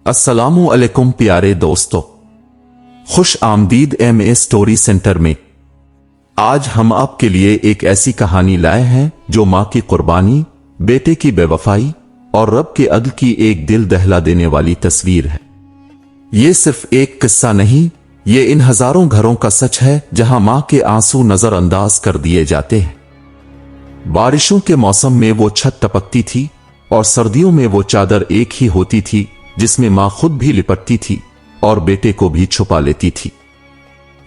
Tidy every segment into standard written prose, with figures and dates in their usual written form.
अस्सलामु अलैकुम प्यारे दोस्तों, खुश आमदीद एम स्टोरी सेंटर में। आज हम आपके लिए एक ऐसी कहानी लाए हैं जो मां की कुर्बानी, बेटे की बेवफाई और रब के अदल की एक दिल दहला देने वाली तस्वीर है। ये सिर्फ एक किस्सा नहीं, ये इन हजारों घरों का सच है जहां मां के आंसू नजरअंदाज कर दिए जाते हैं। बारिशों के मौसम में वो छत टपकती थी और सर्दियों में वो चादर एक ही होती थी जिसमें मां खुद भी लिपटती थी और बेटे को भी छुपा लेती थी।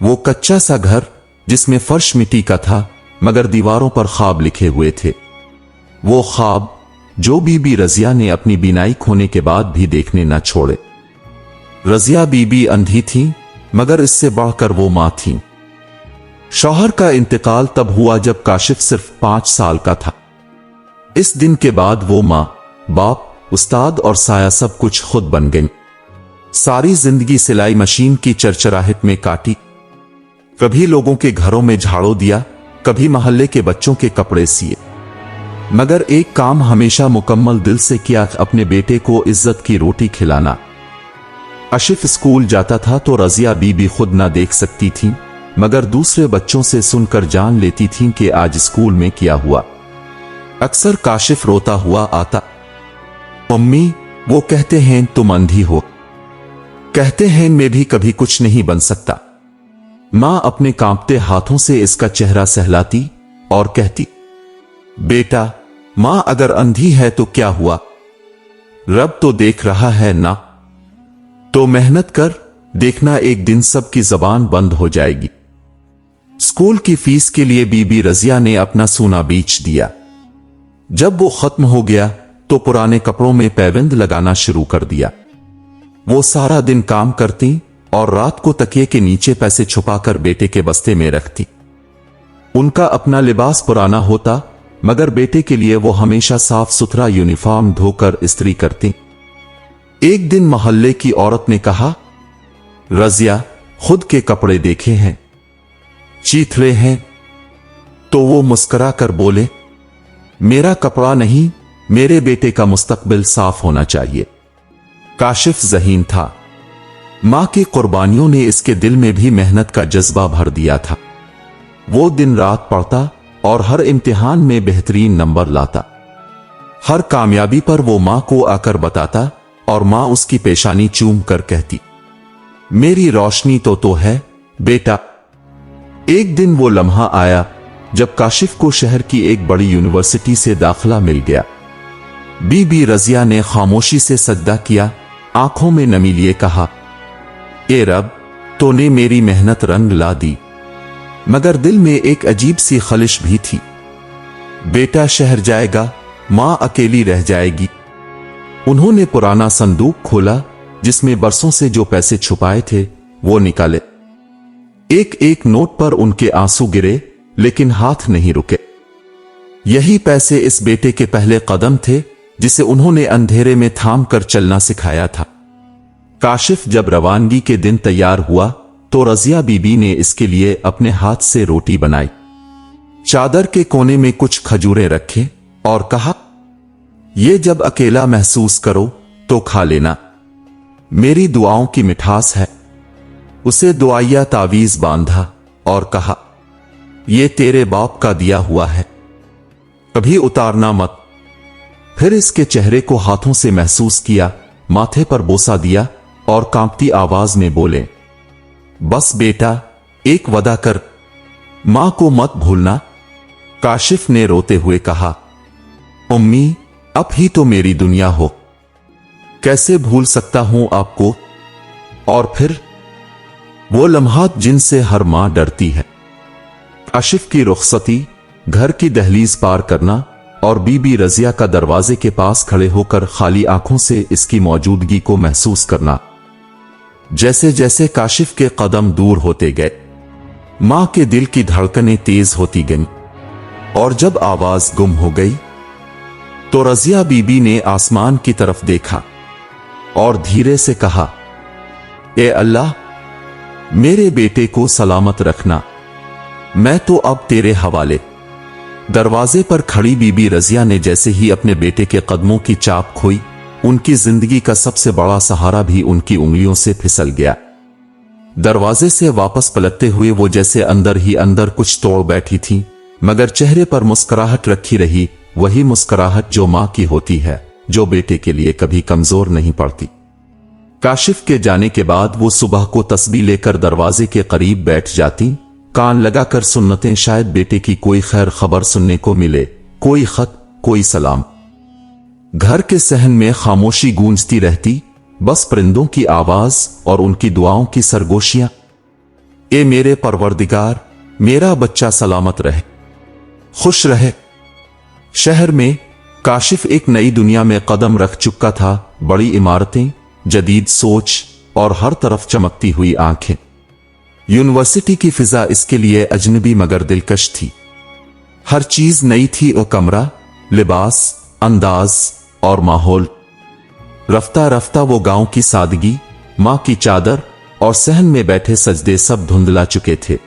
वो कच्चा सा घर जिसमें फर्श मिट्टी का था मगर दीवारों पर ख्वाब लिखे हुए थे। वो ख्वाब जो बीबी रजिया ने अपनी बीनाई खोने के बाद भी देखने न छोड़े। रजिया बीबी अंधी थी मगर इससे बढ़कर वो मां थी। शौहर का इंतकाल तब हुआ जब काशिफ सिर्फ 5 साल का था। इस दिन के बाद वो मां, बाप, उस्ताद और साया सब कुछ खुद बन गई। सारी जिंदगी सिलाई मशीन की चरचराहट में काटी। कभी लोगों के घरों में झाड़ू दिया, कभी मोहल्ले के बच्चों के कपड़े सिए, मगर एक काम हमेशा मुकम्मल दिल से किया, अपने बेटे को इज्जत की रोटी खिलाना। आशिफ स्कूल जाता था तो रजिया बीबी खुद ना देख सकती थी मगर दूसरे बच्चों से सुनकर जान लेती थीं कि आज स्कूल में क्या हुआ। अक्सर काशिफ रोता हुआ आता। मम्मी, वो कहते हैं तुम अंधी हो, कहते हैं मैं भी कभी कुछ नहीं बन सकता। मां अपने कांपते हाथों से इसका चेहरा सहलाती और कहती, बेटा, मां अगर अंधी है तो क्या हुआ, रब तो देख रहा है ना, तो मेहनत कर, देखना एक दिन सबकी जबान बंद हो जाएगी। स्कूल की फीस के लिए बीबी रजिया ने अपना सोना बेच दिया। जब वो खत्म हो गया तो पुराने कपड़ों में पैबंद लगाना शुरू कर दिया। वो सारा दिन काम करती और रात को तकिए के नीचे पैसे छुपाकर बेटे के बस्ते में रखती। उनका अपना लिबास पुराना होता मगर बेटे के लिए वो हमेशा साफ सुथरा यूनिफॉर्म धोकर इस्त्री करती। एक दिन मोहल्ले की औरत ने कहा, रजिया, खुद के कपड़े देखे हैं, चीथड़े हैं। तो वो मुस्कुरा कर बोले, मेरा कपड़ा नहीं, मेरे बेटे का मुस्तकबिल साफ होना चाहिए। काशिफ ज़हीन था। मां की कुर्बानियों ने इसके दिल में भी मेहनत का जज्बा भर दिया था। वो दिन रात पढ़ता और हर इम्तिहान में बेहतरीन नंबर लाता। हर कामयाबी पर वो मां को आकर बताता और मां उसकी पेशानी चूम कर कहती, मेरी रोशनी तो है बेटा। एक दिन वो लम्हा आया जब काशिफ को शहर की एक बड़ी यूनिवर्सिटी से दाखिला मिल गया। बीबी रजिया ने खामोशी से सजदा किया, आंखों में नमी लिए कहा, ए रब, तूने मेरी मेहनत रंग ला दी। मगर दिल में एक अजीब सी खलिश भी थी। बेटा शहर जाएगा, मां अकेली रह जाएगी। उन्होंने पुराना संदूक खोला जिसमें बरसों से जो पैसे छुपाए थे वो निकाले। एक एक नोट पर उनके आंसू गिरे लेकिन हाथ नहीं रुके। यही पैसे इस बेटे के पहले कदम थे जिसे उन्होंने अंधेरे में थाम कर चलना सिखाया था। काशिफ जब रवानगी के दिन तैयार हुआ तो रजिया बीबी ने इसके लिए अपने हाथ से रोटी बनाई, चादर के कोने में कुछ खजूरें रखे और कहा, ये जब अकेला महसूस करो तो खा लेना, मेरी दुआओं की मिठास है। उसे दुआया तावीज बांधा और कहा, ये तेरे बाप का दिया हुआ है, कभी उतारना मत। फिर इसके चेहरे को हाथों से महसूस किया, माथे पर बोसा दिया और कांपती आवाज में बोले, बस बेटा, एक वादा कर, मां को मत भूलना। काशिफ ने रोते हुए कहा, उम्मी, अब ही तो मेरी दुनिया हो, कैसे भूल सकता हूं आपको। और फिर वो लम्हात जिनसे हर मां डरती है। काशिफ की रुखसती, घर की दहलीज पार करना और बीबी रजिया का दरवाजे के पास खड़े होकर खाली आंखों से इसकी मौजूदगी को महसूस करना। जैसे जैसे काशिफ के कदम दूर होते गए, मां के दिल की धड़कनें तेज होती गईं और जब आवाज गुम हो गई तो रजिया बीबी ने आसमान की तरफ देखा और धीरे से कहा, ए अल्लाह, मेरे बेटे को सलामत रखना, मैं तो अब तेरे हवाले। दरवाजे पर खड़ी बीबी रजिया ने जैसे ही अपने बेटे के कदमों की चाप खोई उनकी जिंदगी का सबसे बड़ा सहारा भी उनकी उंगलियों से फिसल गया। दरवाजे से वापस पलटते हुए वो जैसे अंदर ही अंदर कुछ तोड़ बैठी थी, मगर चेहरे पर मुस्कुराहट रखी रही, वही मुस्कुराहट जो मां की होती है, जो बेटे के लिए कभी कमजोर नहीं पड़ती। काशिफ के जाने के बाद वो सुबह को तस्बीह लेकर दरवाजे के करीब बैठ जाती, कान लगाकर सुन्नतें, शायद बेटे की कोई खैर खबर सुनने को मिले, कोई खत, कोई सलाम। घर के सहन में खामोशी गूंजती रहती, बस परिंदों की आवाज और उनकी दुआओं की सरगोशियां। ए मेरे परवरदिगार, मेरा बच्चा सलामत रहे, खुश रहे। शहर में काशिफ एक नई दुनिया में कदम रख चुका था। बड़ी इमारतें, जदीद सोच और हर तरफ चमकती हुई आंखें। यूनिवर्सिटी की फिजा इसके लिए अजनबी मगर दिलकश थी। हर चीज नई थी, और कमरा, लिबास, अंदाज और माहौल। रफ्ता रफ्ता वो गांव की सादगी, मां की चादर और सहन में बैठे सजदे सब धुंधला चुके थे।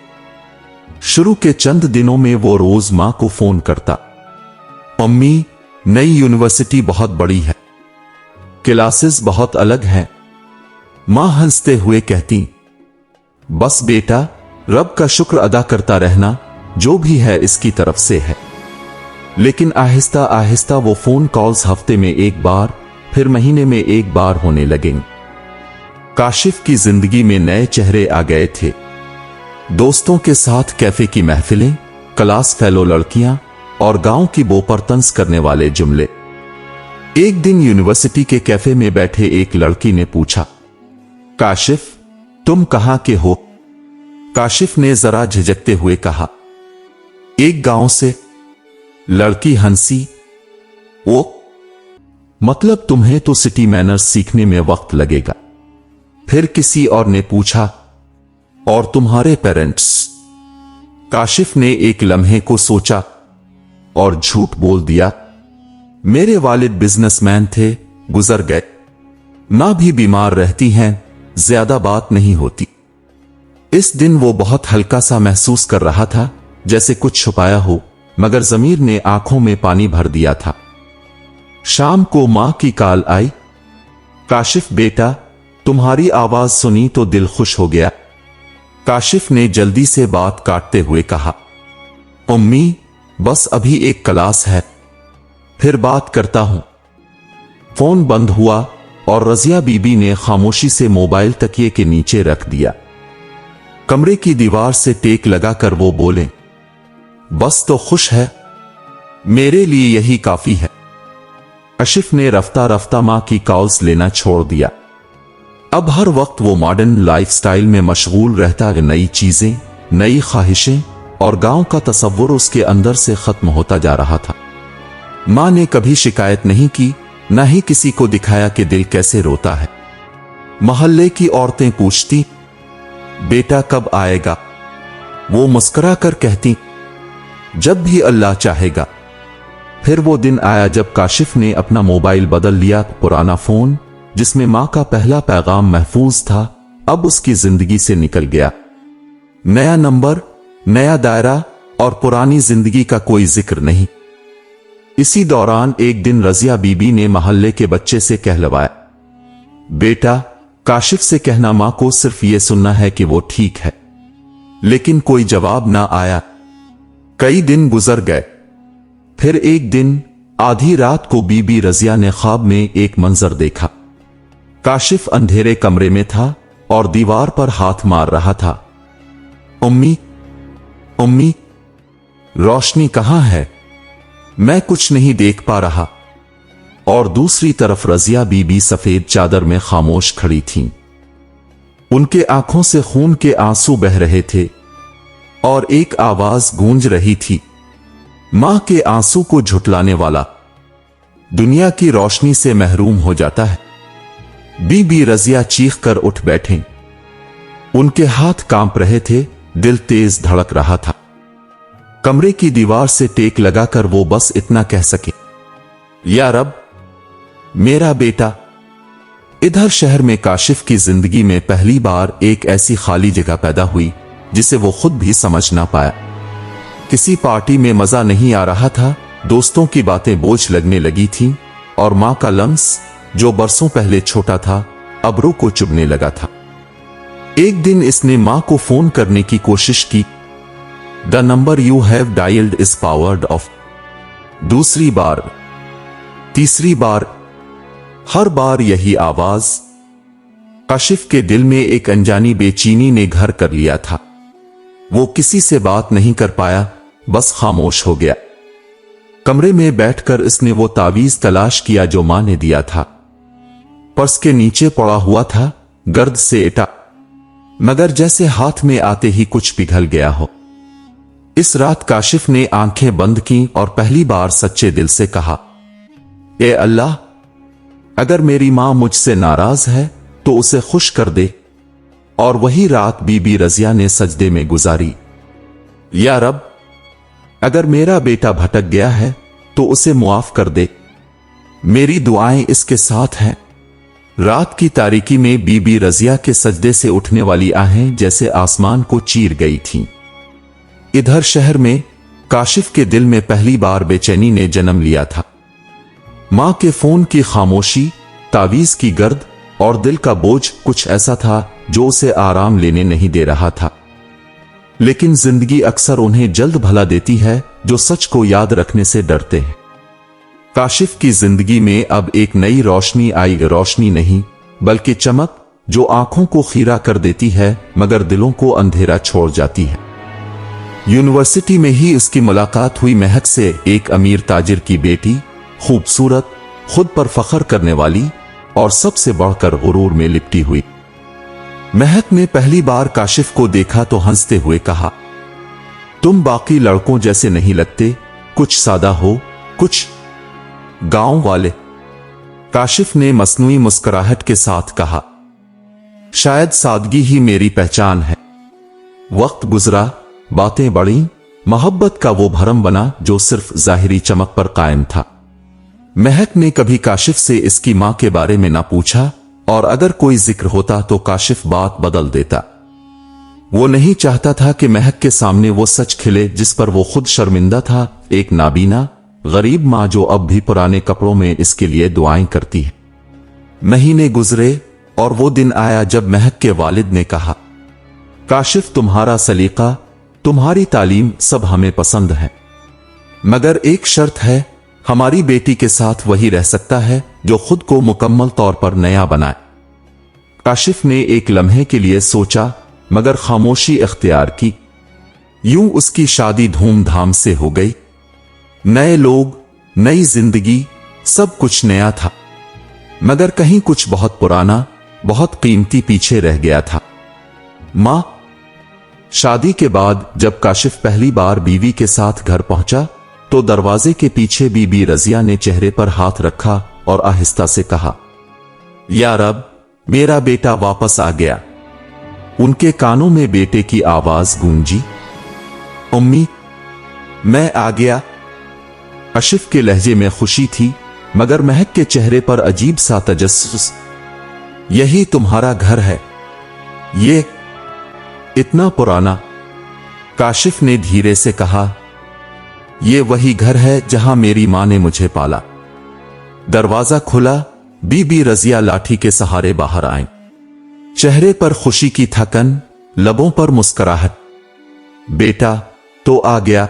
शुरू के चंद दिनों में वो रोज मां को फोन करता, अम्मी, नई यूनिवर्सिटी बहुत बड़ी है, क्लासेस बहुत अलग हैं। मां हंसते हुए कहती, बस बेटा, रब का शुक्र अदा करता रहना, जो भी है इसकी तरफ से है। लेकिन आहिस्ता आहिस्ता वो फोन कॉल्स हफ्ते में एक बार, फिर महीने में एक बार होने लगेंगे। काशिफ की जिंदगी में नए चेहरे आ गए थे। दोस्तों के साथ कैफे की महफिलें, क्लास फेलो लड़कियां और गांव की बोपर तंज करने वाले जुमले। एक दिन यूनिवर्सिटी के कैफे में बैठे एक लड़की ने पूछा, काशिफ, तुम कहां के हो? काशिफ ने जरा झिझकते हुए कहा, एक गांव से। लड़की हंसी, ओ, मतलब तुम्हें तो सिटी मैनर्स सीखने में वक्त लगेगा। फिर किसी और ने पूछा, और तुम्हारे पेरेंट्स? काशिफ ने एक लम्हे को सोचा और झूठ बोल दिया, मेरे वालिद बिजनेसमैन थे, गुजर गए। मां भी बीमार रहती हैं, ज्यादा बात नहीं होती। इस दिन वो बहुत हल्का सा महसूस कर रहा था, जैसे कुछ छुपाया हो, मगर ज़मीर ने आंखों में पानी भर दिया था। शाम को मां की कॉल आई, काशिफ बेटा, तुम्हारी आवाज सुनी तो दिल खुश हो गया। काशिफ ने जल्दी से बात काटते हुए कहा, अम्मी, बस अभी एक क्लास है, फिर बात करता हूं। फोन बंद हुआ और रजिया बीबी ने खामोशी से मोबाइल तकिए के नीचे रख दिया। कमरे की दीवार से टेक लगाकर वो बोले, बस तो खुश है, मेरे लिए यही काफी है। काशिफ ने रफ्ता रफ्ता मां की कॉल्स लेना छोड़ दिया। अब हर वक्त वो मॉडर्न लाइफस्टाइल में मशगूल रहता है। नई चीजें, नई ख्वाहिशें और गांव का तसव्वुर उसके अंदर से खत्म होता जा रहा था। मां ने कभी शिकायत नहीं की, न ही किसी को दिखाया कि दिल कैसे रोता है। मोहल्ले की औरतें पूछती, बेटा कब आएगा? वो मुस्कुरा कर कहती, जब भी अल्लाह चाहेगा। फिर वो दिन आया जब काशिफ ने अपना मोबाइल बदल लिया। पुराना फोन, जिसमें मां का पहला पैगाम महफूज था, अब उसकी जिंदगी से निकल गया। नया नंबर, नया दायरा और पुरानी जिंदगी का कोई जिक्र नहीं। इसी दौरान एक दिन रजिया बीबी ने मोहल्ले के बच्चे से कहलवाया, बेटा, काशिफ से कहना मां को सिर्फ ये सुनना है कि वो ठीक है। लेकिन कोई जवाब ना आया। कई दिन गुजर गए। फिर एक दिन आधी रात को बीबी रजिया ने ख्वाब में एक मंजर देखा। काशिफ अंधेरे कमरे में था और दीवार पर हाथ मार रहा था। उम्मी, उम्मी, रोशनी कहां है? मैं कुछ नहीं देख पा रहा। और दूसरी तरफ रजिया बीबी सफेद चादर में खामोश खड़ी थीं। उनके आंखों से खून के आंसू बह रहे थे और एक आवाज गूंज रही थी, मां के आंसू को झुटलाने वाला दुनिया की रोशनी से महरूम हो जाता है। बीबी रजिया चीख कर उठ बैठे। उनके हाथ कांप रहे थे, दिल तेज धड़क रहा था। कमरे की दीवार से टेक लगाकर वो बस इतना कह सके, या रब, मेरा बेटा। इधर शहर में काशिफ की जिंदगी में पहली बार एक ऐसी खाली जगह पैदा हुई जिसे वो खुद भी समझ ना पाया। किसी पार्टी में मजा नहीं आ रहा था, दोस्तों की बातें बोझ लगने लगी थीं और मां का लम्स, जो बरसों पहले छोटा था, अब रो को चुभने लगा था। एक दिन इसने मां को फोन करने की कोशिश की। The number you have dialled is powered of. दूसरी बार, तीसरी बार, हर बार यही आवाज। काशिफ के दिल में एक अनजानी बेचैनी ने घर कर लिया था। वो किसी से बात नहीं कर पाया, बस खामोश हो गया। कमरे में बैठकर इसने वो तावीज तलाश किया जो मां ने दिया था। पर्स के नीचे पड़ा हुआ था, गर्द से एटा, मगर जैसे हाथ में आते ही कुछ पिघल गया हो। इस रात काशिफ ने आंखें बंद की और पहली बार सच्चे दिल से कहा, ए अल्लाह, अगर मेरी मां मुझसे नाराज है तो उसे खुश कर दे। और वही रात बीबी रजिया ने सजदे में गुजारी। या रब, अगर मेरा बेटा भटक गया है तो उसे मुआफ कर दे, मेरी दुआएं इसके साथ हैं। रात की तारीकी में बीबी रजिया के सजदे से उठने वाली आहें जैसे आसमान को चीर गई थीं। इधर शहर में काशिफ के दिल में पहली बार बेचैनी ने जन्म लिया था। मां के फोन की खामोशी, तावीज की गर्द और दिल का बोझ कुछ ऐसा था जो उसे आराम लेने नहीं दे रहा था। लेकिन जिंदगी अक्सर उन्हें जल्द भला देती है जो सच को याद रखने से डरते हैं। काशिफ की जिंदगी में अब एक नई रोशनी आई, रोशनी नहीं बल्कि चमक, जो आंखों को खीरा कर देती है मगर दिलों को अंधेरा छोड़ जाती है। यूनिवर्सिटी में ही उसकी मुलाकात हुई महक से, एक अमीर ताजिर की बेटी, खूबसूरत, खुद पर फख्र करने वाली और सबसे बढ़कर गुरूर में लिपटी हुई। महक ने पहली बार काशिफ को देखा तो हंसते हुए कहा, तुम बाकी लड़कों जैसे नहीं लगते, कुछ सादा हो, कुछ गांव वाले। काशिफ ने मसनूई मुस्कुराहट के साथ कहा, शायद सादगी ही मेरी पहचान है। वक्त गुजरा, बातें बढ़ी, मोहब्बत का वो भरम बना जो सिर्फ जाहिरी चमक पर कायम था। महक ने कभी काशिफ से इसकी मां के बारे में ना पूछा, और अगर कोई जिक्र होता तो काशिफ बात बदल देता। वो नहीं चाहता था कि महक के सामने वो सच खिले जिस पर वो खुद शर्मिंदा था, एक नाबीना, गरीब मां जो अब भी पुराने कपड़ों में इसके लिए दुआएं करती है। महीने गुजरे और वो दिन आया जब महक के वालिद ने कहा, काशिफ, तुम्हारा सलीका, तुम्हारी तालीम सब हमें पसंद है, मगर एक शर्त है, हमारी बेटी के साथ वही रह सकता है जो खुद को मुकम्मल तौर पर नया बनाए। काशिफ ने एक लम्हे के लिए सोचा मगर खामोशी इख्तियार की। यूं उसकी शादी धूमधाम से हो गई। नए लोग, नई जिंदगी, सब कुछ नया था, मगर कहीं कुछ बहुत पुराना, बहुत कीमती पीछे रह गया था। मां। शादी के बाद जब काशिफ पहली बार बीवी के साथ घर पहुंचा तो दरवाजे के पीछे बीबी रजिया ने चेहरे पर हाथ रखा और आहिस्ता से कहा, या रब, मेरा बेटा वापस आ गया। उनके कानों में बेटे की आवाज गूंजी, उम्मी, मैं आ गया। काशिफ के लहजे में खुशी थी मगर महक के चेहरे पर अजीब सा तजस्सुस। यही तुम्हारा घर है? ये इतना पुराना? काशिफ ने धीरे से कहा, ये वही घर है जहां मेरी मां ने मुझे पाला। दरवाजा खुला, बीबी रजिया लाठी के सहारे बाहर आए। चेहरे पर खुशी की थकन, लबों पर मुस्कुराहट। बेटा तो आ गया,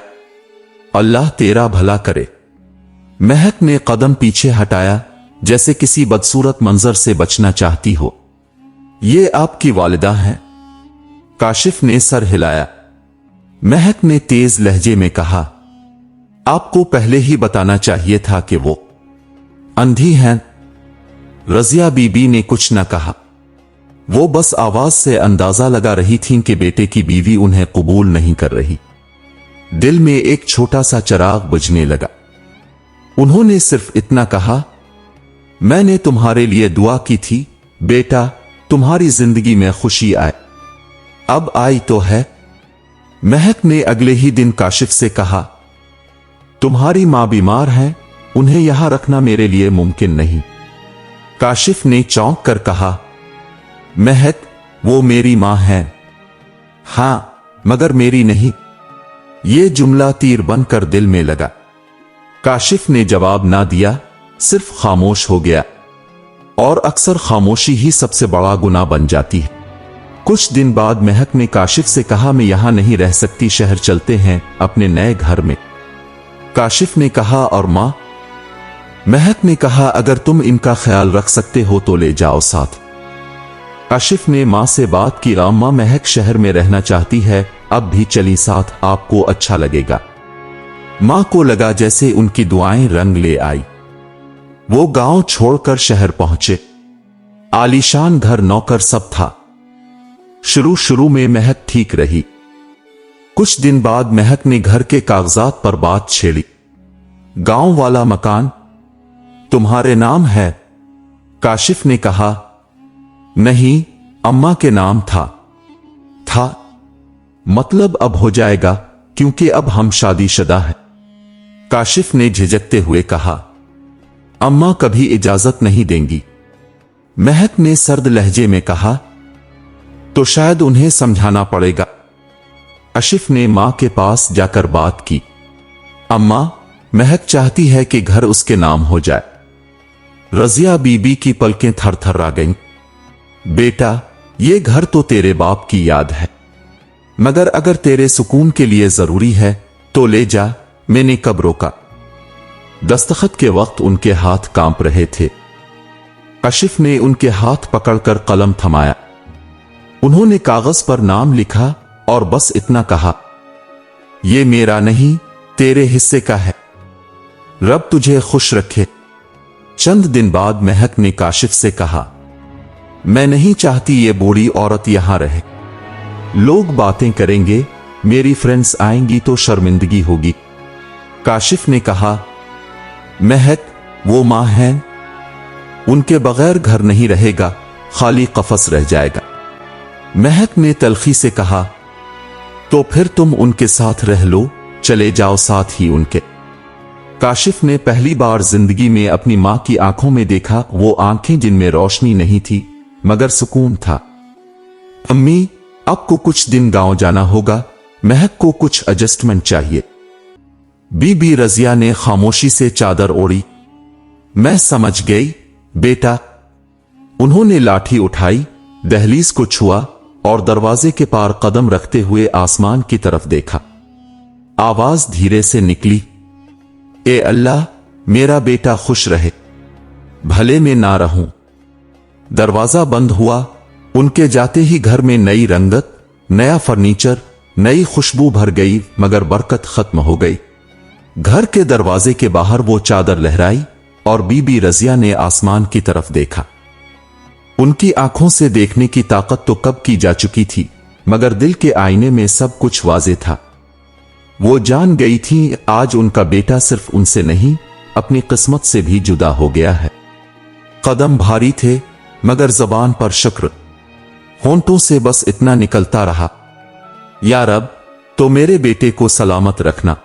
अल्लाह तेरा भला करे। महक ने कदम पीछे हटाया जैसे किसी बदसूरत मंजर से बचना चाहती हो। ये आपकी वालिदा हैं? काशिफ ने सर हिलाया। महक ने तेज लहजे में कहा, आपको पहले ही बताना चाहिए था कि वो अंधी हैं। रजिया बीबी ने कुछ न कहा। वो बस आवाज से अंदाजा लगा रही थीं कि बेटे की बीवी उन्हें कबूल नहीं कर रही। दिल में एक छोटा सा चिराग बुझने लगा। उन्होंने सिर्फ इतना कहा, मैंने तुम्हारे लिए दुआ की थी बेटा, तुम्हारी जिंदगी में खुशी आए। अब आई तो है। महक ने अगले ही दिन काशिफ से कहा, तुम्हारी मां बीमार है, उन्हें यहां रखना मेरे लिए मुमकिन नहीं। काशिफ ने चौंक कर कहा, महक, वो मेरी मां है। हां, मगर मेरी नहीं। ये जुमला तीर बनकर दिल में लगा। काशिफ ने जवाब ना दिया, सिर्फ खामोश हो गया। और अक्सर खामोशी ही सबसे बड़ा गुनाह बन जाती है। कुछ दिन बाद महक ने काशिफ से कहा, मैं यहां नहीं रह सकती, शहर चलते हैं अपने नए घर में। काशिफ ने कहा, और मां? महक ने कहा, अगर तुम इनका ख्याल रख सकते हो तो ले जाओ साथ। काशिफ ने मां से बात की, अम्मा महक शहर में रहना चाहती है, अब भी चली साथ, आपको अच्छा लगेगा। मां को लगा जैसे उनकी दुआएं रंग ले आई। वो गांव छोड़कर शहर पहुंचे। आलीशान घर, नौकर सब था। शुरू में महक ठीक रही। कुछ दिन बाद महक ने घर के कागजात पर बात छेड़ी। गांव वाला मकान तुम्हारे नाम है? काशिफ ने कहा, नहीं, अम्मा के नाम था। मतलब अब हो जाएगा, क्योंकि अब हम शादीशुदा हैं। काशिफ ने झिझकते हुए कहा, अम्मा कभी इजाजत नहीं देंगी। महक ने सर्द लहजे में कहा, तो शायद उन्हें समझाना पड़ेगा। काशिफ ने मां के पास जाकर बात की, अम्मा, महक चाहती है कि घर उसके नाम हो जाए। रजिया बीबी की पलकें थरथरा गईं। बेटा, ये घर तो तेरे बाप की याद है, मगर अगर तेरे सुकून के लिए जरूरी है तो ले जा। मैंने कब रोका? दस्तखत के वक्त उनके हाथ कांप रहे थे। काशिफ ने उनके हाथ पकड़कर कलम थमाया। उन्होंने कागज पर नाम लिखा और बस इतना कहा, ये मेरा नहीं, तेरे हिस्से का है। रब तुझे खुश रखे। चंद दिन बाद महक ने काशिफ से कहा, मैं नहीं चाहती ये बूढ़ी औरत यहां रहे। लोग बातें करेंगे, मेरी फ्रेंड्स आएंगी तो शर्मिंदगी होगी। काशिफ ने कहा, महक, वो मां हैं, उनके बगैर घर नहीं रहेगा, खाली कफस रह जाएगा। महक ने तलखी से कहा, तो फिर तुम उनके साथ रह लो, चले जाओ साथ ही उनके। काशिफ ने पहली बार जिंदगी में अपनी मां की आंखों में देखा, वो आंखें जिनमें रोशनी नहीं थी मगर सुकून था। अम्मी, आपको कुछ दिन गांव जाना होगा, महक को कुछ एडजस्टमेंट चाहिए। बीबी रजिया ने खामोशी से चादर ओढ़ी। मैं समझ गई बेटा। उन्होंने लाठी उठाई, दहलीज को छुआ और दरवाजे के पार कदम रखते हुए आसमान की तरफ देखा। आवाज धीरे से निकली, ए अल्लाह, मेरा बेटा खुश रहे, भले में ना रहूं। दरवाजा बंद हुआ। उनके जाते ही घर में नई रंगत, नया फर्नीचर, नई खुशबू भर गई, मगर बरकत खत्म हो गई। घर के दरवाजे के बाहर वो चादर लहराई और बीबी रजिया ने आसमान की तरफ देखा। उनकी आंखों से देखने की ताकत तो कब की जा चुकी थी, मगर दिल के आईने में सब कुछ वाजे था। वो जान गई थी आज उनका बेटा सिर्फ उनसे नहीं, अपनी किस्मत से भी जुदा हो गया है। कदम भारी थे मगर जबान पर शुक्र, होंठों से बस इतना निकलता रहा, या रब, तो मेरे बेटे को सलामत रखना।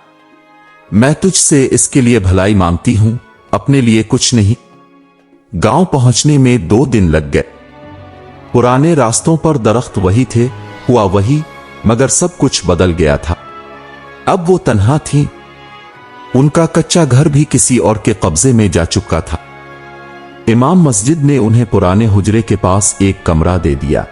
मैं तुझसे इसके लिए भलाई मांगती हूं, अपने लिए कुछ नहीं। गांव पहुंचने में 2 दिन लग गए। पुराने रास्तों पर दरख्त वही थे, हुआ वही, मगर सब कुछ बदल गया था। अब वो तन्हा थी। उनका कच्चा घर भी किसी और के कब्जे में जा चुका था। इमाम मस्जिद ने उन्हें पुराने हुजरे के पास एक कमरा दे दिया।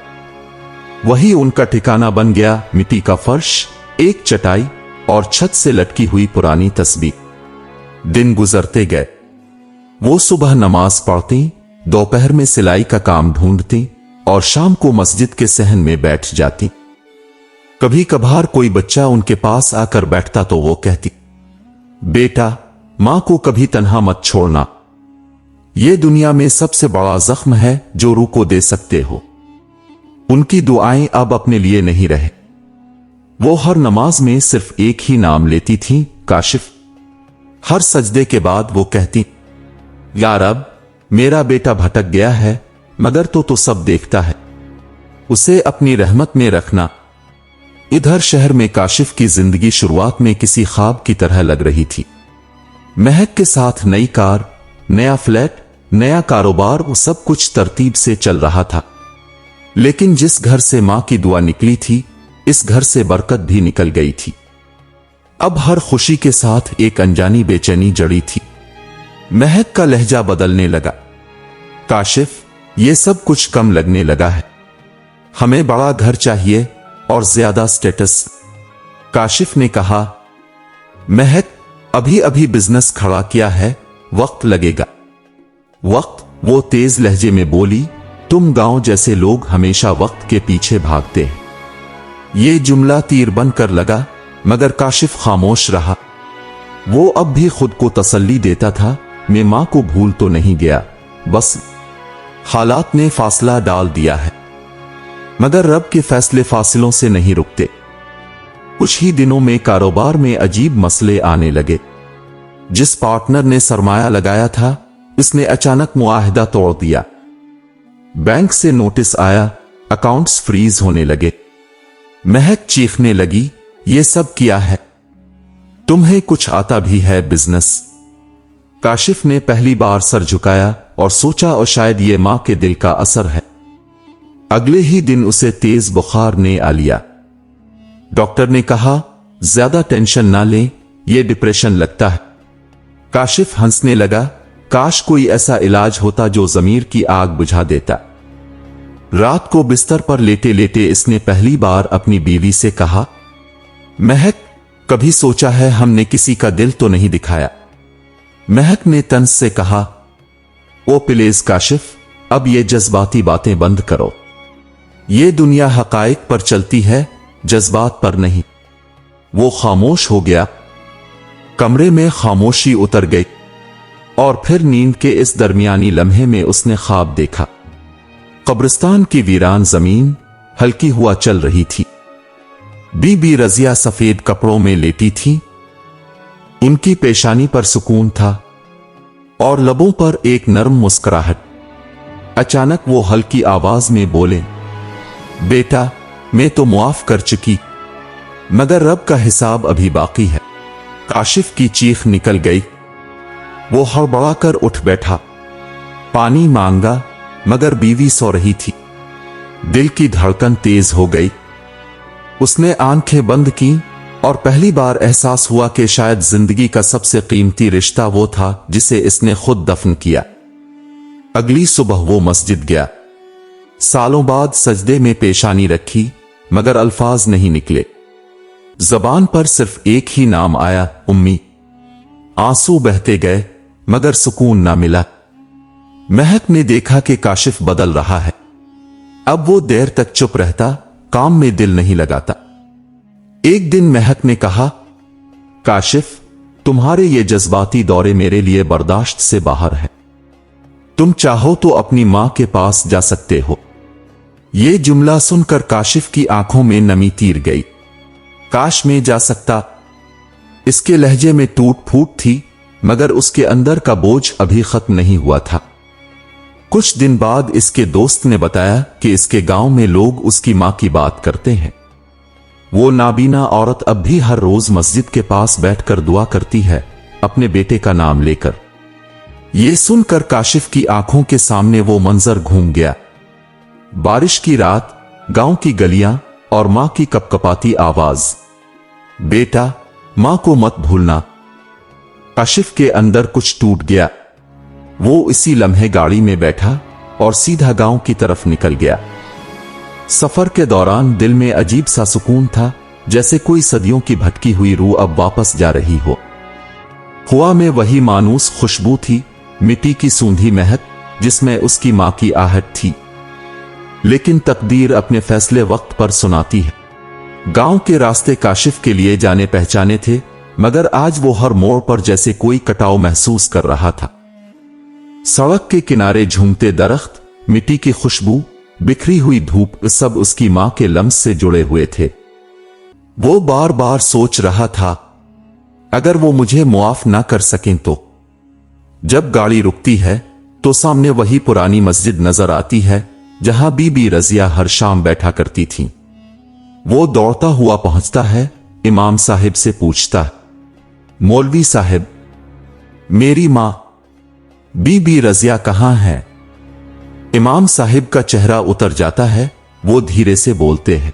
वही उनका ठिकाना बन गया। मिट्टी का फर्श, एक चटाई और छत से लटकी हुई पुरानी तस्बीह। दिन गुजरते गए। वो सुबह नमाज पढ़ती, दोपहर में सिलाई का काम ढूंढती और शाम को मस्जिद के सहन में बैठ जाती। कभी कभार कोई बच्चा उनके पास आकर बैठता तो वो कहती, बेटा, मां को कभी तन्हा मत छोड़ना। ये दुनिया में सबसे बड़ा जख्म है जो रूह को दे सकते हो। उनकी दुआएं अब अपने लिए नहीं रहे। वो हर नमाज में सिर्फ एक ही नाम लेती थी, काशिफ। हर सजदे के बाद वो कहती, या रब, मेरा बेटा भटक गया है, मगर तो सब देखता है, उसे अपनी रहमत में रखना। इधर शहर में काशिफ की जिंदगी शुरुआत में किसी ख्वाब की तरह लग रही थी। महक के साथ नई कार, नया फ्लैट, नया कारोबार, वो सब कुछ तरतीब से चल रहा था। लेकिन जिस घर से मां की दुआ निकली थी, इस घर से बरकत भी निकल गई थी। अब हर खुशी के साथ एक अनजानी बेचैनी जड़ी थी। महक का लहजा बदलने लगा। काशिफ, ये सब कुछ कम लगने लगा है। हमें बड़ा घर चाहिए और ज्यादा स्टेटस। काशिफ ने कहा, महक, अभी अभी बिजनेस खड़ा किया है, वक्त लगेगा। वक्त? वो तेज लहजे में बोली, तुम गांव जैसे लोग हमेशा वक्त के पीछे भागते हैं। ये जुमला तीर बनकर लगा, मगर काशिफ खामोश रहा। वो अब भी खुद को तसल्ली देता था, मैं मां को भूल तो नहीं गया, बस हालात ने फासला डाल दिया है। मगर रब के फैसले फासिलों से नहीं रुकते। कुछ ही दिनों में कारोबार में अजीब मसले आने लगे। जिस पार्टनर ने सरमाया लगाया था, उसने अचानक मुआहदा तोड़ दिया। बैंक से नोटिस आया, अकाउंट्स फ्रीज होने लगे। महक चीखने लगी, ये सब किया है? तुम्हें कुछ आता भी है बिजनेस? काशिफ ने पहली बार सर झुकाया और सोचा, और शायद ये मां के दिल का असर है। अगले ही दिन उसे तेज बुखार ने आ लिया। डॉक्टर ने कहा, ज्यादा टेंशन ना लें, ये डिप्रेशन लगता है। काशिफ हंसने लगा, काश कोई ऐसा इलाज होता जो ज़मीर की आग बुझा देता। रात को बिस्तर पर लेटे लेटे इसने पहली बार अपनी बीवी से कहा, महक, कभी सोचा है हमने किसी का दिल तो नहीं दिखाया? महक ने तंज से कहा, ओ प्लीज काशिफ, अब ये जज्बाती बातें बंद करो। ये दुनिया हकाइक पर चलती है, जज्बात पर नहीं। वो खामोश हो गया। कमरे में खामोशी उतर गई और फिर नींद के इस दरमियानी लम्हे में उसने ख्वाब देखा। कब्रिस्तान की वीरान जमीन हल्की हुआ चल रही थी। बीबी रजिया सफेद कपड़ों में लेटी थी। उनकी पेशानी पर सुकून था और लबों पर एक नरम मुस्कुराहट। अचानक वो हल्की आवाज में बोले, बेटा, मैं तो मुआफ कर चुकी, मगर रब का हिसाब अभी बाकी है। काशिफ की चीख निकल गई। वो हड़बड़ाकर उठ बैठा, पानी मांगा, मगर बीवी सो रही थी। दिल की धड़कन तेज हो गई। उसने आंखें बंद की और पहली बार एहसास हुआ कि शायद जिंदगी का सबसे कीमती रिश्ता वो था जिसे इसने खुद दफन किया। अगली सुबह वो मस्जिद गया। सालों बाद सजदे में पेशानी रखी, मगर अल्फाज नहीं निकले। जबान पर सिर्फ एक ही नाम आया, उम्मी। आंसू बहते गए, मगर सुकून ना मिला। महक ने देखा कि काशिफ बदल रहा है। अब वो देर तक चुप रहता, काम में दिल नहीं लगाता। एक दिन महक ने कहा, काशिफ, तुम्हारे ये जज्बाती दौरे मेरे लिए बर्दाश्त से बाहर है। तुम चाहो तो अपनी मां के पास जा सकते हो। ये जुमला सुनकर काशिफ की आंखों में नमी तीर गई। काश मैं जा सकता। इसके लहजे में टूट फूट थी, मगर उसके अंदर का बोझ अभी खत्म नहीं हुआ था। कुछ दिन बाद इसके दोस्त ने बताया कि इसके गांव में लोग उसकी मां की बात करते हैं। वो नाबीना औरत अब भी हर रोज मस्जिद के पास बैठकर दुआ करती है, अपने बेटे का नाम लेकर। ये सुनकर काशिफ की आंखों के सामने वो मंजर घूम गया। बारिश की रात, गांव की गलियां और मां की कपकपाती आवाज, बेटा, मां को मत भूलना। काशिफ के अंदर कुछ टूट गया। वो इसी लम्हे गाड़ी में बैठा और सीधा गांव की तरफ निकल गया। सफर के दौरान दिल में अजीब सा सुकून था, जैसे कोई सदियों की भटकी हुई रूह अब वापस जा रही हो। हवा में वही मानूस खुशबू थी, मिट्टी की सूंधी महक, जिसमें उसकी मां की आहट थी। लेकिन तकदीर अपने फैसले वक्त पर सुनाती है। गांव के रास्ते काशिफ के लिए जाने पहचाने थे, मगर आज वो हर मोड़ पर जैसे कोई कटाव महसूस कर रहा था। सड़क के किनारे झूमते दरख्त, मिट्टी की खुशबू, बिखरी हुई धूप, सब उसकी मां के लम्स से जुड़े हुए थे। वो बार बार सोच रहा था, अगर वो मुझे मुआफ ना कर सकें तो। जब गाड़ी रुकती है तो सामने वही पुरानी मस्जिद नजर आती है जहां बीबी रजिया हर शाम बैठा करती थी। वो दौड़ता हुआ पहुंचता है, इमाम साहिब से पूछता है, मौलवी साहिब, मेरी मां बीबी रजिया कहां है? इमाम साहिब का चेहरा उतर जाता है। वो धीरे से बोलते हैं,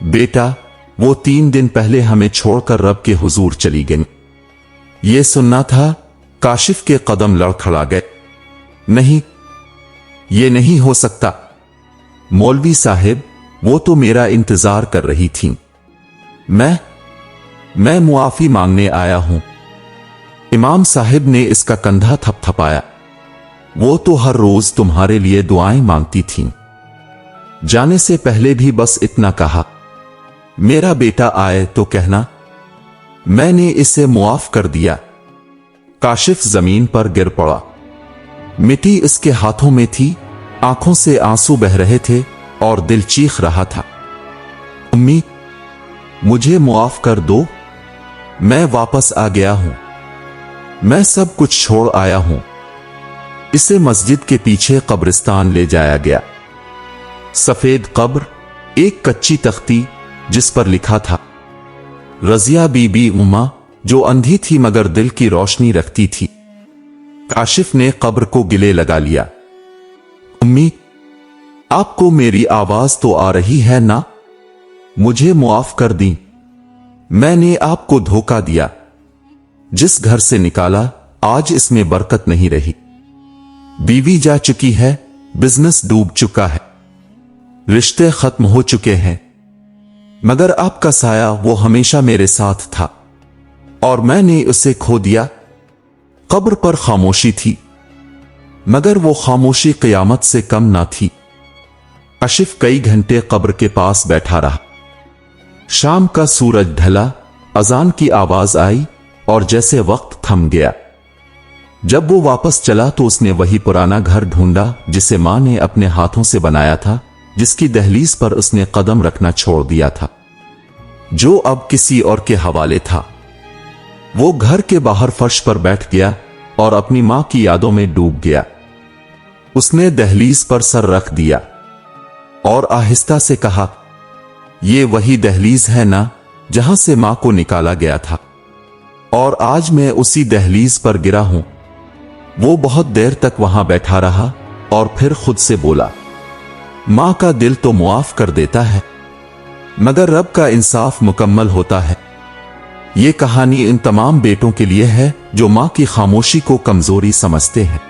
बेटा, वो 3 दिन पहले हमें छोड़कर रब के हुजूर चली गई। ये सुनना था, काशिफ के कदम लड़खड़ा गए। नहीं, ये नहीं हो सकता मौलवी साहिब, वो तो मेरा इंतजार कर रही थी। मैं मुआफी मांगने आया हूं। इमाम साहिब ने इसका कंधा थपथपाया। वो तो हर रोज तुम्हारे लिए दुआएं मांगती थीं। जाने से पहले भी बस इतना कहा, मेरा बेटा आए तो कहना। मैंने इसे मुआफ कर दिया। काशिफ जमीन पर गिर पड़ा। मिट्टी इसके हाथों में थी, आंखों से आंसू बह रहे थे और दिल चीख रहा था। अम्मी, मुझे मुआफ कर दो। मैं वापस आ गया हूं। मैं सब कुछ छोड़ आया हूं। इसे मस्जिद के पीछे कब्रिस्तान ले जाया गया। सफेद कब्र, एक कच्ची तख्ती जिस पर लिखा था रजिया बीबी उमा, जो अंधी थी मगर दिल की रोशनी रखती थी। काशिफ ने कब्र को गिले लगा लिया। अम्मी, आपको मेरी आवाज तो आ रही है ना? मुझे मुआफ कर दी। मैंने आपको धोखा दिया। जिस घर से निकाला आज इसमें बरकत नहीं रही। बीवी जा चुकी है, बिजनेस डूब चुका है, रिश्ते खत्म हो चुके हैं, मगर आपका साया वो हमेशा मेरे साथ था और मैंने उसे खो दिया। कब्र पर खामोशी थी, मगर वो खामोशी क़यामत से कम ना थी। काशिफ कई घंटे कब्र के पास बैठा रहा। शाम का सूरज ढला, अजान की आवाज आई और जैसे वक्त थम गया। जब वो वापस चला तो उसने वही पुराना घर ढूंढा जिसे मां ने अपने हाथों से बनाया था, जिसकी दहलीज पर उसने कदम रखना छोड़ दिया था, जो अब किसी और के हवाले था। वो घर के बाहर फर्श पर बैठ गया और अपनी मां की यादों में डूब गया। उसने दहलीज पर सर रख दिया और आहिस्ता से कहा, ये वही दहलीज है ना जहां से मां को निकाला गया था, और आज मैं उसी दहलीज पर गिरा हूं। वो बहुत देर तक वहां बैठा रहा और फिर खुद से बोला, मां का दिल तो मुआफ कर देता है, मगर रब का इंसाफ मुकम्मल होता है। ये कहानी इन तमाम बेटों के लिए है जो मां की खामोशी को कमजोरी समझते हैं,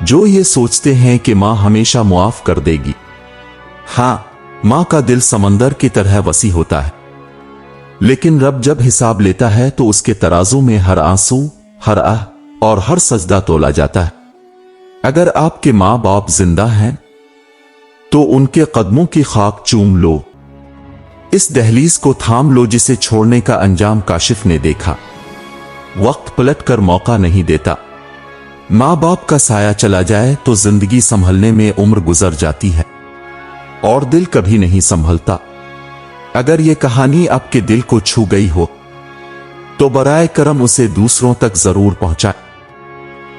जो ये सोचते हैं कि मां हमेशा मुआफ कर देगी। हां, मां का दिल समंदर की तरह वसी होता है, लेकिन रब जब हिसाब लेता है तो उसके तराजू में हर आंसू, हर आह और हर सजदा तोला जाता है। अगर आपके मां बाप जिंदा हैं तो उनके कदमों की खाक चूम लो। इस दहलीज को थाम लो जिसे छोड़ने का अंजाम काशिफ ने देखा। वक्त पलट कर मौका नहीं देता। मां बाप का साया चला जाए तो जिंदगी संभलने में उम्र गुजर जाती है और दिल कभी नहीं संभलता। अगर यह कहानी आपके दिल को छू गई हो तो बराए करम उसे दूसरों तक जरूर पहुंचाएं।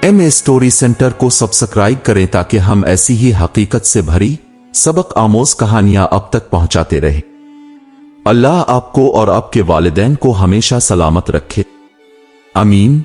एमए स्टोरी सेंटर को सब्सक्राइब करें ताकि हम ऐसी ही हकीकत से भरी सबक आमोज कहानियां अब तक पहुंचाते रहें। अल्लाह आपको और आपके वालिदैन को हमेशा सलामत रखे। आमीन।